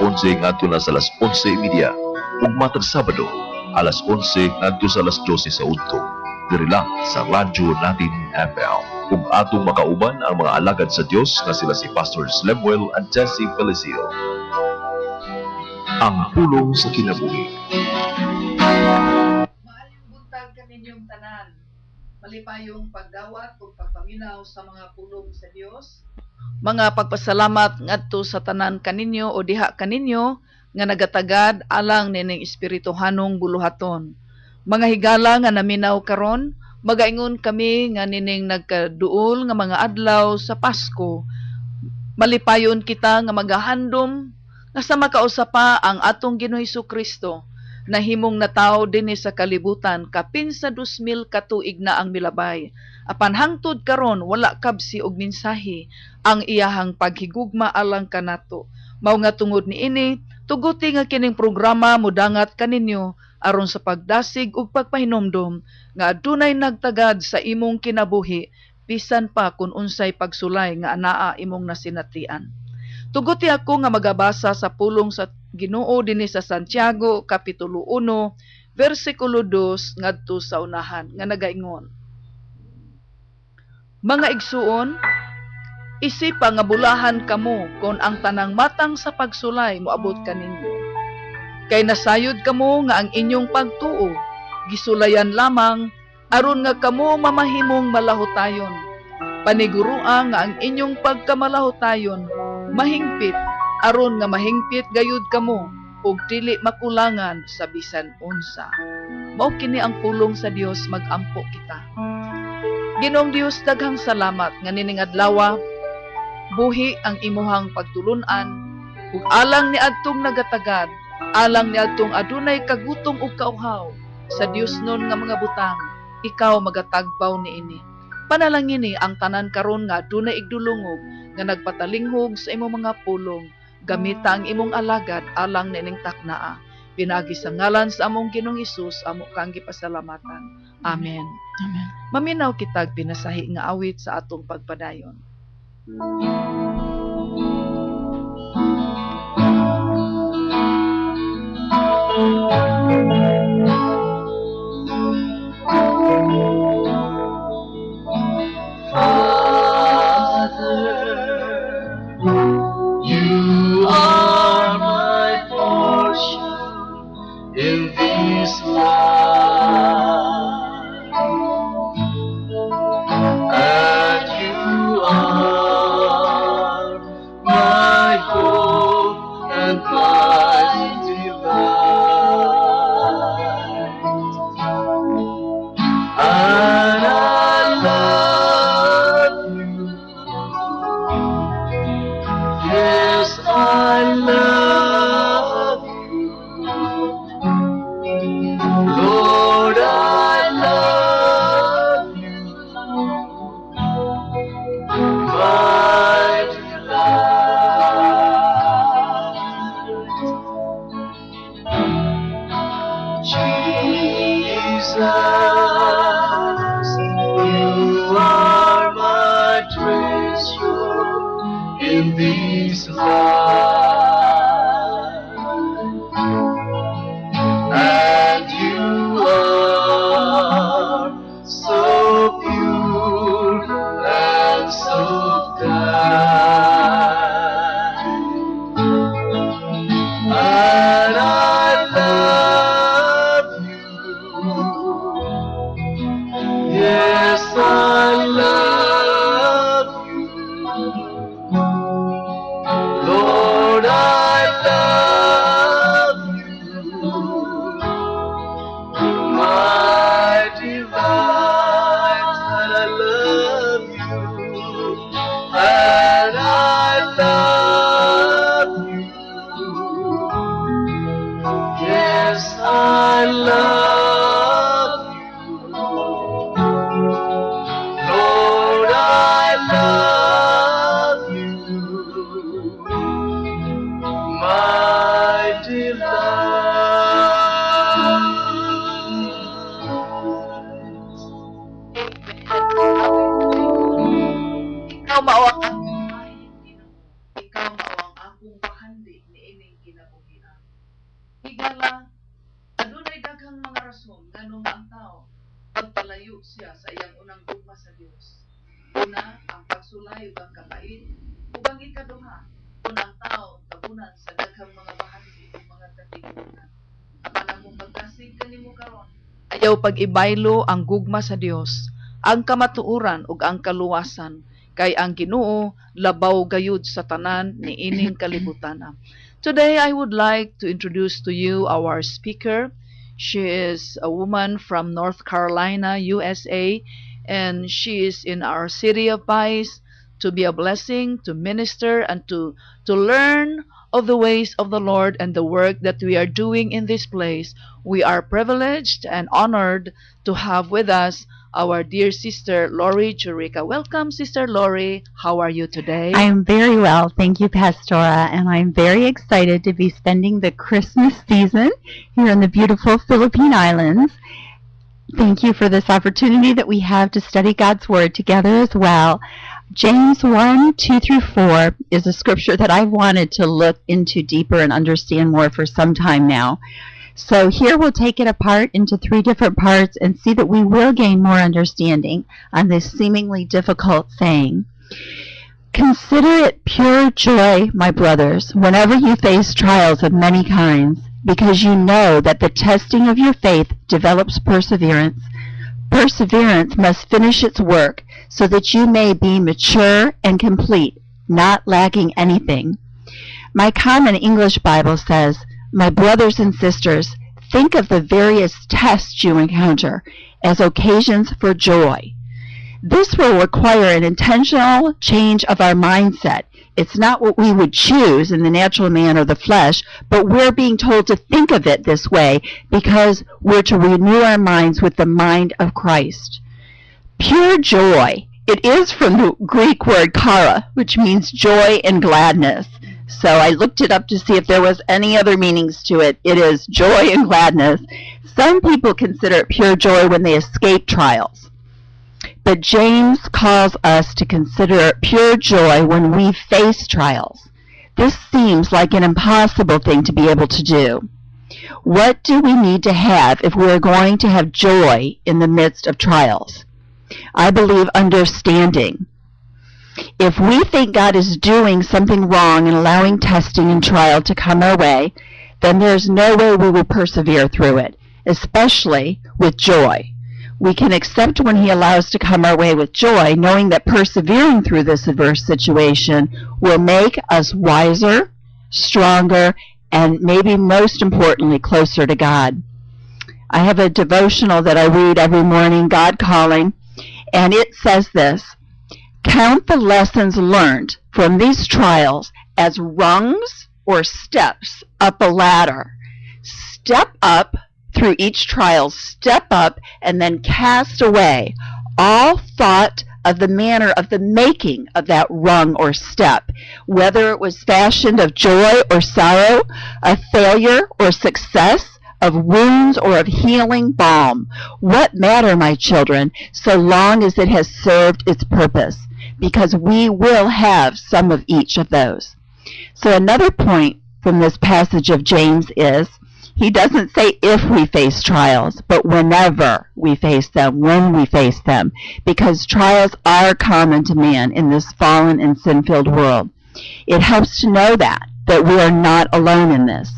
11 ngadto na sa alas 11:30 ug matag Sabado alas 11 ngadto sa alas 12 sa udto. Diri lang sa Radyo Natin FM. Ug atong makauban ang mga alagad sa Dios nga sila si Pastor Lemuel and Jessie Felicio. Ang pulong sa kinabuhi. Maaling buntag kaninyong tanan, malipayong pagdawat ug pagpaminaw sa mga pulong sa Dios. Mga pagpasalamat ngadto sa tanan kaninyo o diha kaninyo nga nagatagad alang nining espirituhanong buluhaton. Mga higala nga naminaw karon, magaingon kami nga nining nagkaduol nga mga adlaw sa Pasko. Malipayon kita nga magahandom nga sa makausapa ang atong Ginoong Hesukristo na himong natawo dinhi sa kalibutan kapin sa 2000 ka tuig na ang milabay. Apan hangtod karon wala kabsi og mensahe ang iyahang paghigugma alang kanato. Mao nga tungod niini, tuguti nga kining programa modangat kaninyo aron sa pagdasig ug pagpahinomdom nga adunay nagtagad sa imong kinabuhi bisan pa kun unsay pagsulay nga anaa imong nasinatian. Tuguti ako nga magabasa sa pulong sa Ginoo dinhi sa Santiago kapitulo 1 versikulo 2 ngadto sa unahan nga nagaingon: Mga igsuon, isipa nga bulahan kamo kon ang tanang matang sa pagsulay moabot kaninyo. Kay nasayod kamo nga ang inyong pagtuo gisulayan lamang aron nga kamo mamahimong malahutayon. Paniguroa nga ang inyong pagkamalahutayon mahingpit aron nga mahingpit gayud kamo ug dili makulangan sa bisan unsa. Mao kini ang pulong sa Dios, magampo kita. Ginoong Dios, daghang salamat nga nining adlaw buhi ang imuhang pagtulunan ug alang ni adtong nagatagad, alang ni adtong adunay kagutom ug kauhaw sa Dios nun nga mga butang, ikaw magatagbaw niini. Panalangini ang tanan karon nga adunay igdulungog nga nagpatalinghog sa imong mga pulong, gamita ang imong alagad alang nining taknaa. Pinagi sa ngalan sa among Ginoong Hesus amo kang gipasalamatan. Amen. Amen. Maminaw kitag pinasahi nga awit sa atong pagpadayon. You are my portion in this life, and you are my hope and my delight, and I love you. Yes, I love you. Lord, I love you. My delight. Jesus, you are my treasure in this life, and you are so pure and so kind, and I love you. Yes, I love you. Lord, kinabuhian. Higala, adunay daghang mga rason nganong ang tao pagpalayo siya sa iyang unang gugma sa Dios. Una, ang pagsulay ug ang kapait, ug ang ikaduha, kung ang tao tabunan sa daghang mga bahagi ug mga katiguran. Apan among pagkasig kanimo karon, ayaw pag-ibaylo ang gugma sa Dios, ang kamatuoran ug ang kaluwasan, kay ang Ginoo labaw gayud sa tanan ni ining kalibutan. Today I would like to introduce to you our speaker. She is a woman from North Carolina, USA, and she is in our city of Vice to be a blessing, to minister, and to learn of the ways of the Lord and the work that we are doing in this place. We are privileged and honored to have with us our dear sister Lori Churica. Welcome, Sister Lori. How are you today? I am very well, thank you, Pastora, and I'm very excited to be spending the Christmas season here in the beautiful Philippine Islands. Thank you for this opportunity that we have to study God's Word together as well. James 1:2-4 is a scripture that I've wanted to look into deeper and understand more for some time now. So here we'll take it apart into 3 different parts and see that we will gain more understanding on this seemingly difficult saying. Consider it pure joy, my brothers, whenever you face trials of many kinds, because you know that the testing of your faith develops perseverance. Perseverance must finish its work so that you may be mature and complete, not lacking anything. My Common English Bible says, my brothers and sisters, think of the various tests you encounter as occasions for joy. This will require an intentional change of our mindset. It's not what we would choose in the natural man or the flesh, but we're being told to think of it this way because we're to renew our minds with the mind of Christ. Pure joy. It is from the Greek word kara, which means joy and gladness. So I looked it up to see if there was any other meanings to it. It is joy and gladness. Some people consider it pure joy when they escape trials. But James calls us to consider it pure joy when we face trials. This seems like an impossible thing to be able to do. What do we need to have if we are going to have joy in the midst of trials? I believe understanding. If we think God is doing something wrong and allowing testing and trial to come our way, then there's no way we will persevere through it, especially with joy. We can accept when He allows to come our way with joy, knowing that persevering through this adverse situation will make us wiser, stronger, and maybe most importantly, closer to God. I have a devotional that I read every morning, God Calling, and it says this: count the lessons learned from these trials as rungs or steps up a ladder. Step up through each trial, step up, and then cast away all thought of the manner of the making of that rung or step, whether it was fashioned of joy or sorrow, of failure or success, of wounds or of healing balm. What matter, my children, so long as it has served its purpose, because we will have some of each of those. So another point from this passage of James is, he doesn't say if we face trials, but whenever we face them, when we face them, because trials are common to man in this fallen and sin-filled world. It helps to know that we are not alone in this.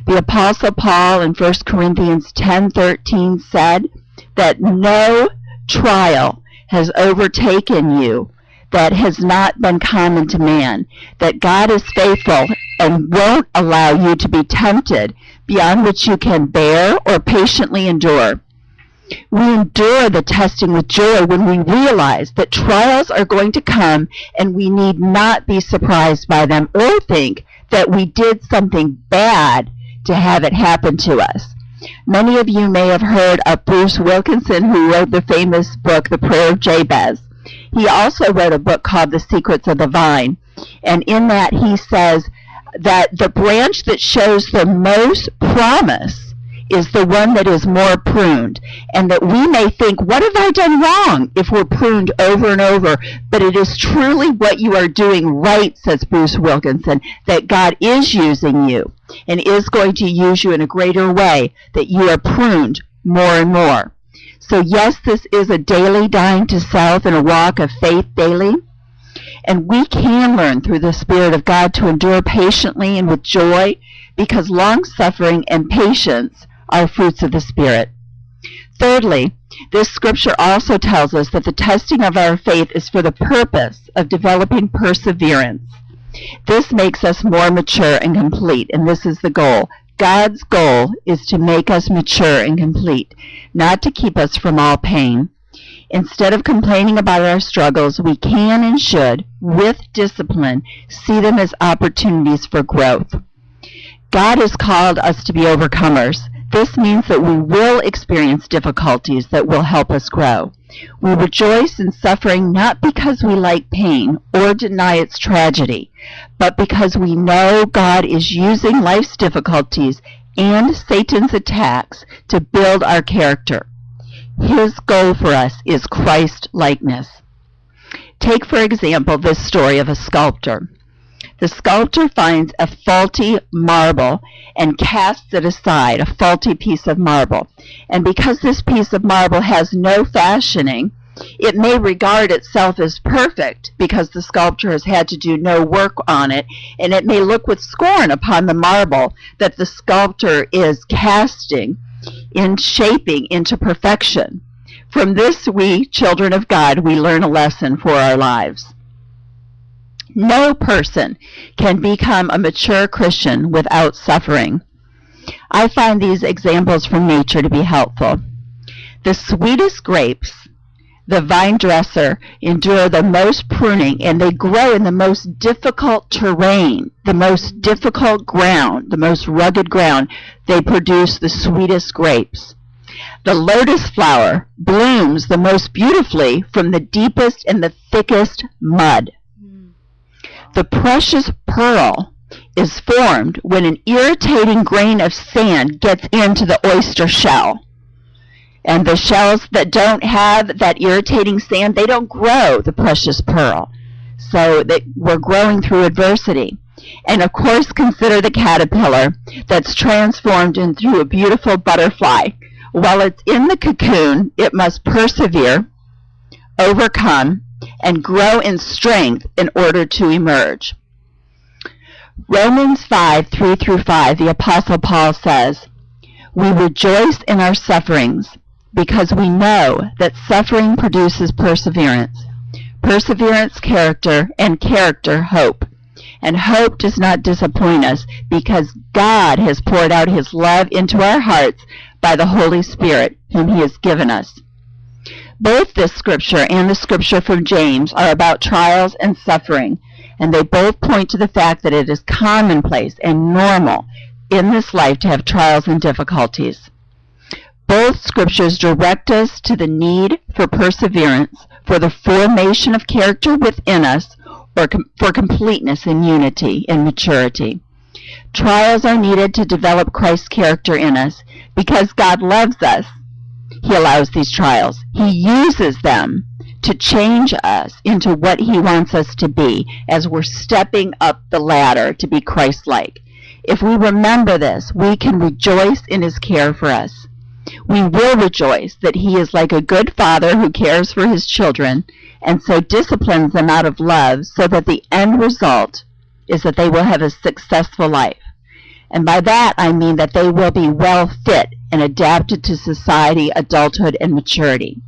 The Apostle Paul in 1 Corinthians 10:13 said that no trial has overtaken you that has not been common to man, that God is faithful and won't allow you to be tempted beyond which you can bear or patiently endure. We endure the testing with joy when we realize that trials are going to come and we need not be surprised by them or think that we did something bad to have it happen to us. Many of you may have heard of Bruce Wilkinson, who wrote the famous book, The Prayer of Jabez. He also wrote a book called The Secrets of the Vine, and in that he says that the branch that shows the most promise is the one that is more pruned, and that we may think, what have I done wrong, if we're pruned over and over? But it is truly what you are doing right, says Bruce Wilkinson, that God is using you and is going to use you in a greater way, that you are pruned more and more. So yes, this is a daily dying to self and a walk of faith daily. And we can learn through the Spirit of God to endure patiently and with joy, because long-suffering and patience are fruits of the Spirit. Thirdly, this scripture also tells us that the testing of our faith is for the purpose of developing perseverance. This makes us more mature and complete, and this is the goal. God's goal is to make us mature and complete, not to keep us from all pain. Instead of complaining about our struggles, we can and should, with discipline, see them as opportunities for growth. God has called us to be overcomers. This means that we will experience difficulties that will help us grow. We rejoice in suffering not because we like pain or deny its tragedy, but because we know God is using life's difficulties and Satan's attacks to build our character. His goal for us is Christ-likeness. Take, for example, this story of a sculptor. The sculptor finds a faulty marble and casts it aside, a faulty piece of marble. And because this piece of marble has no fashioning, it may regard itself as perfect because the sculptor has had to do no work on it, and it may look with scorn upon the marble that the sculptor is casting in shaping into perfection. From this, we, children of God, we learn a lesson for our lives. No person can become a mature Christian without suffering. I find these examples from nature to be helpful. The sweetest grapes, the vine dresser, endure the most pruning, and they grow in the most difficult terrain, the most difficult ground, the most rugged ground. They produce the sweetest grapes. The lotus flower blooms the most beautifully from the deepest and the thickest mud. The precious pearl is formed when an irritating grain of sand gets into the oyster shell. And the shells that don't have that irritating sand, they don't grow the precious pearl. So that we're growing through adversity. And of course, consider the caterpillar that's transformed into a beautiful butterfly. While it's in the cocoon, it must persevere, overcome, and grow in strength in order to emerge. Romans 5:3-5, the Apostle Paul says, "We rejoice in our sufferings, because we know that suffering produces perseverance. Perseverance, character, and character, hope. And hope does not disappoint us, because God has poured out his love into our hearts by the Holy Spirit, whom he has given us." Both this scripture and the scripture from James are about trials and suffering, and they both point to the fact that it is commonplace and normal in this life to have trials and difficulties. Both scriptures direct us to the need for perseverance, for the formation of character within us, or for completeness and unity and maturity. Trials are needed to develop Christ's character in us. Because God loves us, he allows these trials. He uses them to change us into what he wants us to be as we're stepping up the ladder to be Christ-like. If we remember this, we can rejoice in his care for us. We will rejoice that he is like a good father who cares for his children and so disciplines them out of love, so that the end result is that they will have a successful life. And by that I mean that they will be well fit and adapted to society, adulthood, and maturity.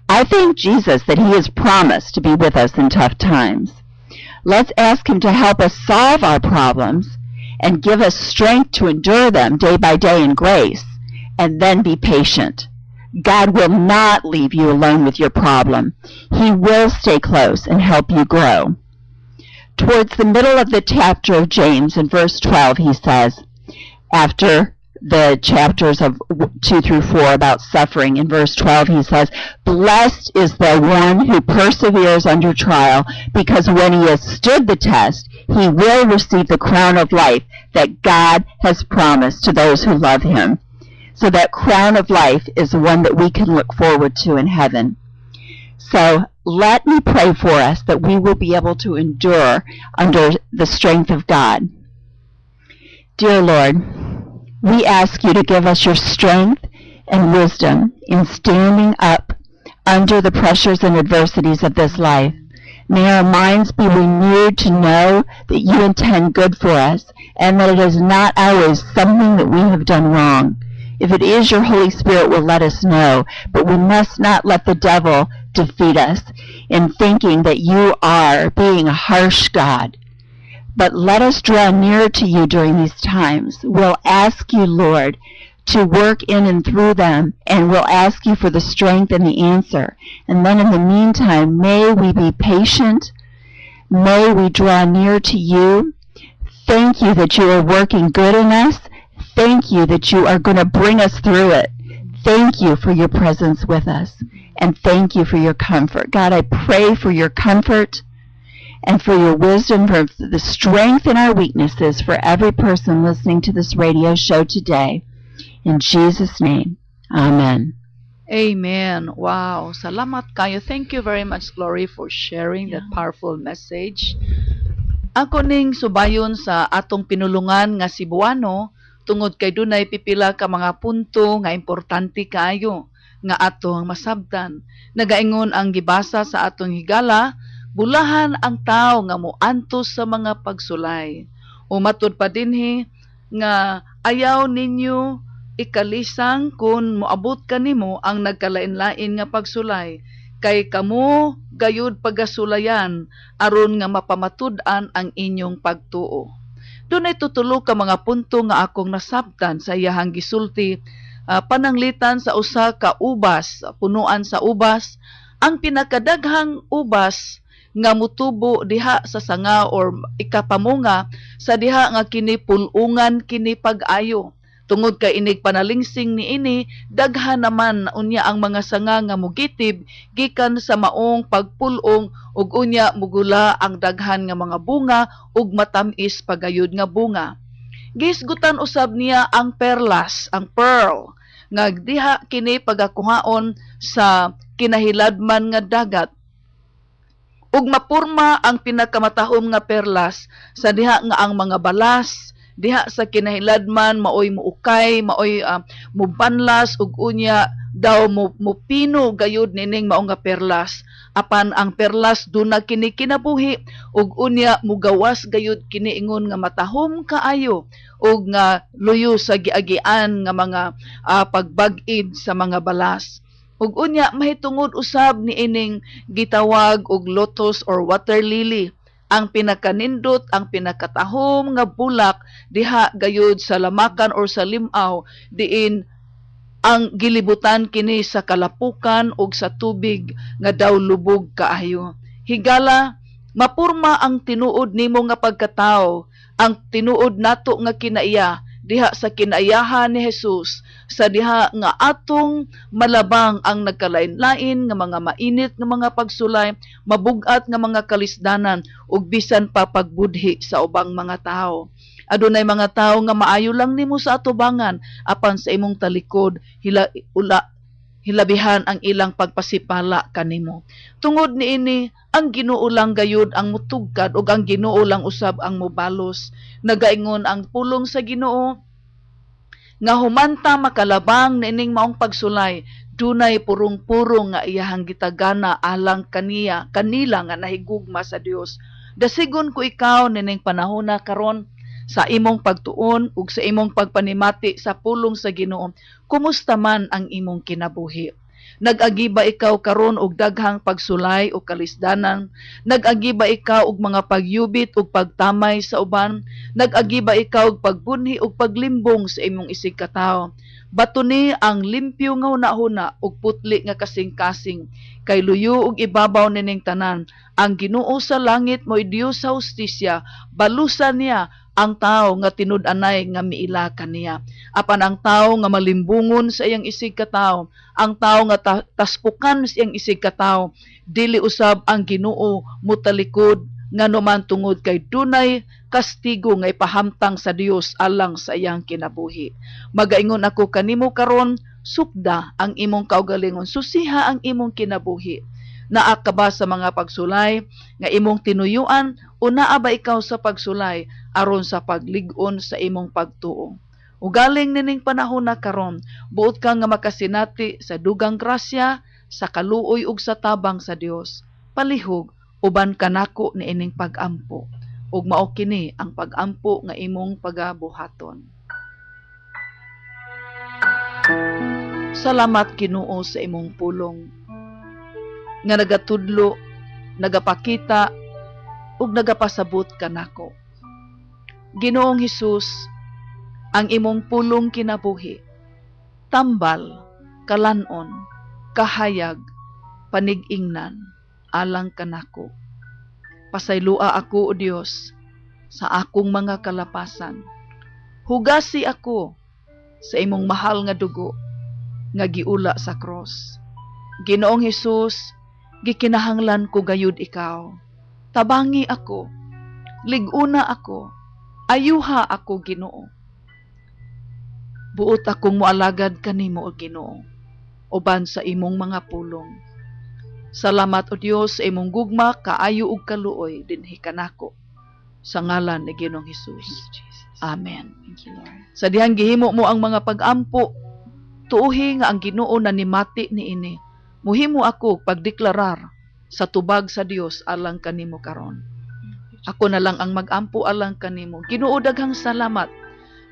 I thank Jesus that he has promised to be with us in tough times. Let's ask him to help us solve our problems and give us strength to endure them day by day in grace, and then be patient. God will not leave you alone with your problem. He will stay close and help you grow. Towards the middle of the chapter of James, in verse 12, he says, after the chapters of 2-4 about suffering, in verse 12 he says, "Blessed is the one who perseveres under trial, because when he has stood the test, he will receive the crown of life that God has promised to those who love him." So that crown of life is one that we can look forward to in heaven. So let me pray for us that we will be able to endure under the strength of God. Dear Lord, we ask you to give us your strength and wisdom in standing up under the pressures and adversities of this life. May our minds be renewed to know that you intend good for us and that it is not always something that we have done wrong. If it is, your Holy Spirit will let us know, but we must not let the devil defeat us in thinking that you are being a harsh God. But let us draw nearer to you during these times. We'll ask you, Lord, to work in and through them, and we'll ask you for the strength and the answer. And then in the meantime, may we be patient. May we draw near to you. Thank you that you are working good in us. Thank you that you are going to bring us through it. Thank you for your presence with us. And thank you for your comfort. God, I pray for your comfort and for your wisdom, for the strength in our weaknesses for every person listening to this radio show today. In Jesus' name, amen. Amen. Wow. Salamat kayo. Thank you very much, Glory, for sharing that powerful message. Ako ning subayon sa atong pinulungan nga Cebuano, tungod kay dunay pipila ka mga punto nga importante kayo nga atong masabtan. Nagaingon ang gibasa sa atong higala, bulahan ang tao nga moantos sa mga pagsulay. Umatod pa dinhi nga ayaw ninyo ikalisang kung moabot kanimo ang nagkalain-lain nga pagsulay, kay kamo gayud pagasulayan aron nga mapamatud-an ang inyong pagtuo. Dunay tutulo ka mga punto nga akong nasabtan sa iyahang gisulti, pananglitan sa usa ka ubas, punuan sa ubas, ang pinakadaghang ubas nga mutubo diha sa sanga or ikapamunga sa diha nga kini pulungan kini pag-ayo. Tungod kay inig panalingsing ni ini, daghan naman unya ang mga sanga nga mugitib gikan sa maong pagpulong ug unya mugula ang daghan nga mga bunga ug matamis pagayud nga bunga. Gisgutan usab niya ang perlas, ang pearl, nga diha kini pagakuhaon sa kinahiladman nga dagat. Ug mapurma ang pinakamatahom nga perlas sa diha nga ang mga balas diha sa kinahiladman maoy muukay, maoy mubanlas ug unya daw mupino gayud nining mao nga perlas. Apan ang perlas duna kini kinabuhi ug unya mugawas gayud kini ingon nga matahom kaayo ug nga luyo sa giagian nga mga pagbag-id sa mga balas. Ug unya mahitungod usab ni ining gitawag og lotus or water lily, ang pinakanindot, ang pinakatahom nga bulak diha gayud sa lamakan or sa limaw diin ang gilibutan kini sa kalapukan ug sa tubig nga daw lubog kaayo. Higala mapurma ang tinuod nimo nga pagkatao, ang tinuod nato nga kinaiya diha sa kinaiyahan ni Jesus, sa diha nga atong malabang ang nagkalain-lain nga mga mainit nga mga pagsulay, mabugat nga mga kalisdanan ug bisan pa pagbudhi sa ubang mga tao. Adunay mga tao nga maayo lang nimo sa atubangan, apan sa imong talikod hilabihan ang ilang pagpasipala kanimo. Tungod niini, ang Ginoo lang gayud ang mutugkad ug ang Ginoo lang usab ang mobalos. Nagaingon ang pulong sa Ginoo nga humanta makalabang nining maong pagsulay, dunay purong-purong nga iyahang gitagana alang kanila nga nahigugma sa Dios. Dasigon ko ikaw nining panahona karon sa imong pagtuon ug sa imong pagpanimati sa pulong sa Ginoo. Kumusta man ang imong kinabuhi? Nag-agi ba ikaw karon og daghang pagsulay o kalisdanan? Nag-agi ba ikaw og mga pagyubit ug pagtamay sa uban? Nag-agi ba ikaw og pagbunhi ug paglimbong sa imong isig katawo? Batuni ang limpyo nga hunahuna ug putli nga kasing-kasing, kay luyo ug ibabaw nining tanan. Ang Ginoo sa langit mo'y Dios sa hustisya, balusan niya ang tao nga tinud-anay nga miila kaniya. Apan ang tao nga malimbungon sa iyang isig katawo, ang tao nga taspukan sa iyang isig katawo, dili usab ang Ginoo mutalikod Nganuman tungod kay dunay kastigo nga ipahamtang sa Dios alang sa iyang kinabuhi. Magaingon ako kanimo karon, sukda ang imong kaugalingon, susiha ang imong kinabuhi. Naa ka ba sa mga pagsulay nga imong tinuyuan o naa ba ikaw sa pagsulay aron sa paglig-on sa imong pagtuo? Ugaling nining panahon na karon, buot ka nga makasinati sa dugang grasya, sa kaluoy ug sa tabang sa Dios. Palihog uban kanako ni ining pag-ampo, ug mao kini ang pag-ampo nga imong pagabuhaton. Salamat Ginoo sa imong pulong nga nagatudlo, nagapakita ug nagapasabot kanako. Ginoong Hesus, ang imong pulong kinabuhi, tambal, kalanon, kahayag, panig-ingnan, alang kanako. Pasaylua ako, O Dios, sa akong mga kalapasan. Hugasi ako sa imong mahal nga dugo nga giula sa cross. Ginoong Hesus, gikinahanglan ko gayud ikaw. Tabangi ako, liguna ako, ayuha ako, Ginoo. Buot akong moalagad kanimo, O Ginoo, uban sa imong mga pulong. Salamat, O Dios, sa imong gugma, kaayo ug kaluoy dinhi kanako. Sa ngalan ni Ginoong Hesus. Amen. Thank you, Lord. Sa dihang gihimo mo ang mga pag-ampo, tuuhi nga ang Ginoo na nimati niini. Muhimo ako pagdeklarar sa tubag sa Dios alang kanimo karon. Ako na lang ang mag-ampo alang kanimo. Ginoo, daghang salamat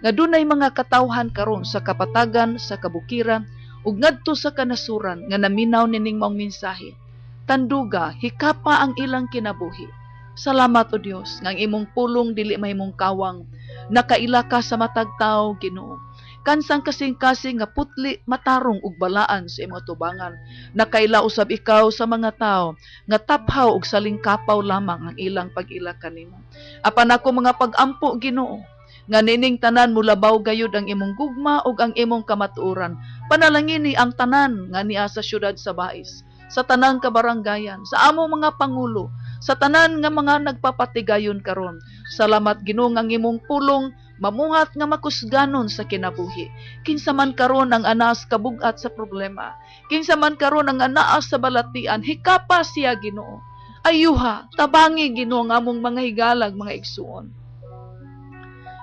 nga dunay mga katawhan karon sa kapatagan, sa kabukiran, ug ngadto sa kanasuran nga naminaw nining maong mensahe. Tanduga, hikapa ang ilang kinabuhi. Salamat, O Dios, nga ang imong pulong dili mahimong kawang, nakaila ka sa matag tawo, Ginoo. Kansang kasing-kasing nga putli, matarong ug balaan sa imong tubangan. Nakaila usab ikaw sa mga tao nga taphaw ug salingkapaw lamang ang ilang pag-ila kanimo. Apan ako mga pag-ampo, Ginoo, nga nining tanan mulabaw gayud ang imong gugma ug ang imong kamatuoran. Panalangini ang tanan nga niya sa syudad sa Bais, sa tanang kabaranggayan, sa among mga pangulo, sa tanan nga mga nagpapatigayon karon. Salamat Ginoo nga ang imong pulong mamuhat nga makusganon sa kinabuhi. Kinsa man karon ang anas kabugat sa problema, kinsa man karon ang anaas sa balatian, hikapa siya Ginoo. Ayuha, tabangi Ginoo nga among mga higalag, mga igsuon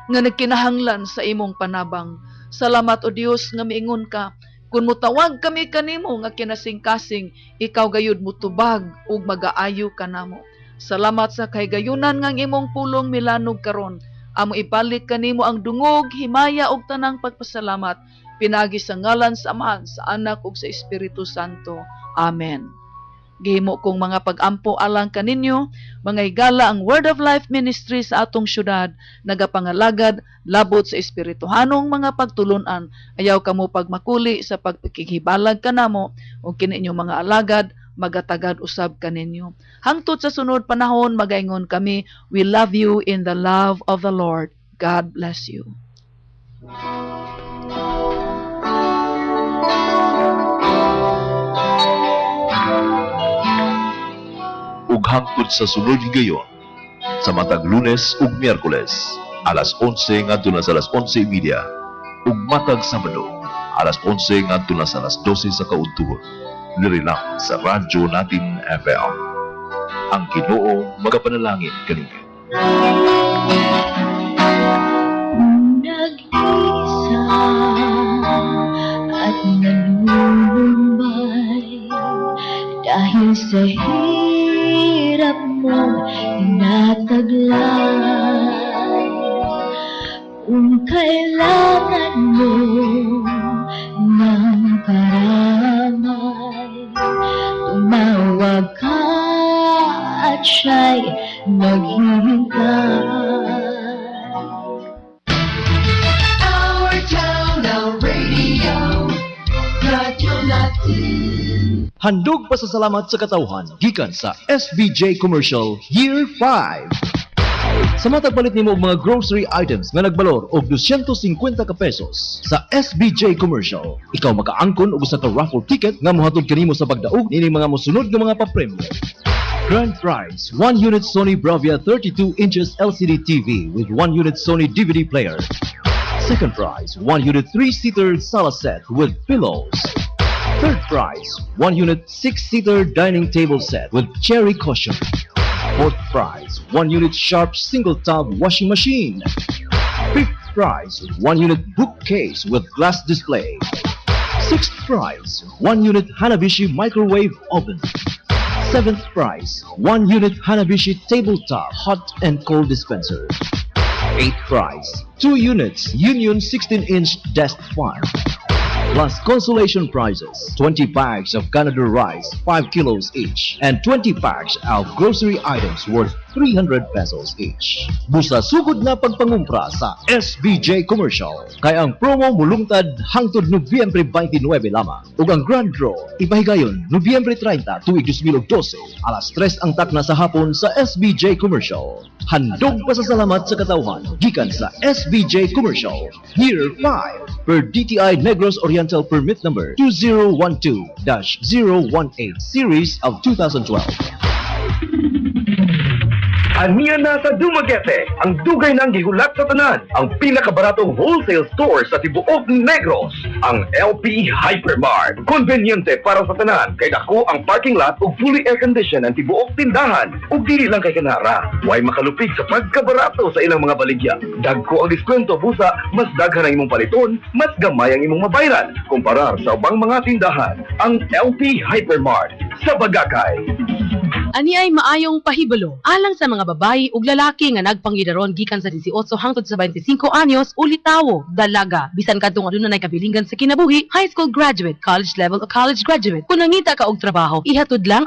nga nagkinahanglan sa imong panabang. Salamat O Dios nga miingon ka, kung mutawag kami kanimo nga kinasing-kasing, ikaw gayud mutubag ug magaayo kanamo. Salamat sa kahigayunan nga imong pulong milanog karon. Amo ibalik kanimo ang dungog, himaya ug tanang pagpasalamat. Pinagi sa ngalan sa Ama, sa Anak ug sa Espiritu Santo. Amen. Gihimo kong mga pag-ampo alang kaninyo, mga higala ang Word of Life Ministry sa atong syudad, nagapangalagad, labot sa espirituhanong mga pagtulunan, ayaw kamo pagmakuli sa pagkikibalag kanamo, o kininyo mga alagad, magatagad usab kaninyo. Hangtod sa sunod panahon, magaingon kami, we love you in the love of the Lord. God bless you. Ug hangtod sa sunod higayon, sa matag Lunes ug Miyerkules, alas 11 ngadto na sa alas 11:30, ug matag Sabado, alas 11 ngadto na sa alas 12 sa kaudtuhon. Diri lang sa radyo natin FM. Ang Ginoo magapanalangin kaninyo. Nag-isa at nalumbay dahil sa hirap mo tinataglay. Kung kailangan mo ng karamay, tumawag ka at siya'y maghihintay. Our town, our radio, radyo natin. Handog pasasalamat sa katawhan gikan sa SBJ Commercial Year 5. Sa matagpalit nimo og mga grocery items nga nagbalor og 250 ka pesos sa SBJ Commercial, ikaw makaangkon og usa ka raffle ticket nga mohatod kanimo sa pagdaog nining mga mosunod nga mga papremyo. Grand prize, 1 unit Sony Bravia 32 inches LCD TV with 1 unit Sony DVD player. Second prize, 1 unit 3-seater sala set with pillows. Third prize, 1 unit 6-seater dining table set with cherry cushion. Fourth prize, 1 unit Sharp single tub washing machine. Fifth prize, 1 unit bookcase with glass display. Sixth prize, 1 unit Hanabishi microwave oven. Seventh prize, 1 unit Hanabishi tabletop hot and cold dispenser. Eighth prize, 2 units Union 16-inch desk fan. Plus consolation prizes, 20 bags of Canada rice, 5 kilos each, and 20 packs of grocery items worth 300 pesos each. Busa sugod na pagpangumpra sa SBJ Commercial. Kaya ang promo mulungtad hangtod Nobyembre 29 lamang. Ug ang grand draw ipahigayon Nobyembre 30 tuig 2012 alas 3 ang takna sa hapon sa SBJ Commercial. Handog pasasalamat sa katawhan gikan sa SBJ Commercial Year 5 per DTI Negros Oriental Permit Number 2012-018 Series of 2012. Aniya na sa Dumaguete, ang dugay ng gihulat sa tanan, ang pinakabaratong wholesale store sa tibuok Negros, ang LP Hypermart. Konbenyente para sa tanan, kay dako ang parking lot ug fully air-conditioned ang tibuok tindahan, ug dili lang kay kanara. Way makalupig sa pagkabarato sa ilang mga baligya. Dagko ang diskwento busa, mas daghan ang imong paliton, mas gamay ang imong mabayaran kumparar sa ubang mga tindahan. Ang LP Hypermart sa Bagakay. Ani ay maayong pahibalo alang sa mga babayi ug lalaki nga nagpanggidaron gikan sa 18 hangtod sa 25 anyos o litawo, dalaga, bisan kadtong aduna nay kabilingan sa kinabuhi, high school graduate, college level o college graduate. Kung nangita ka og trabaho, ihatod lang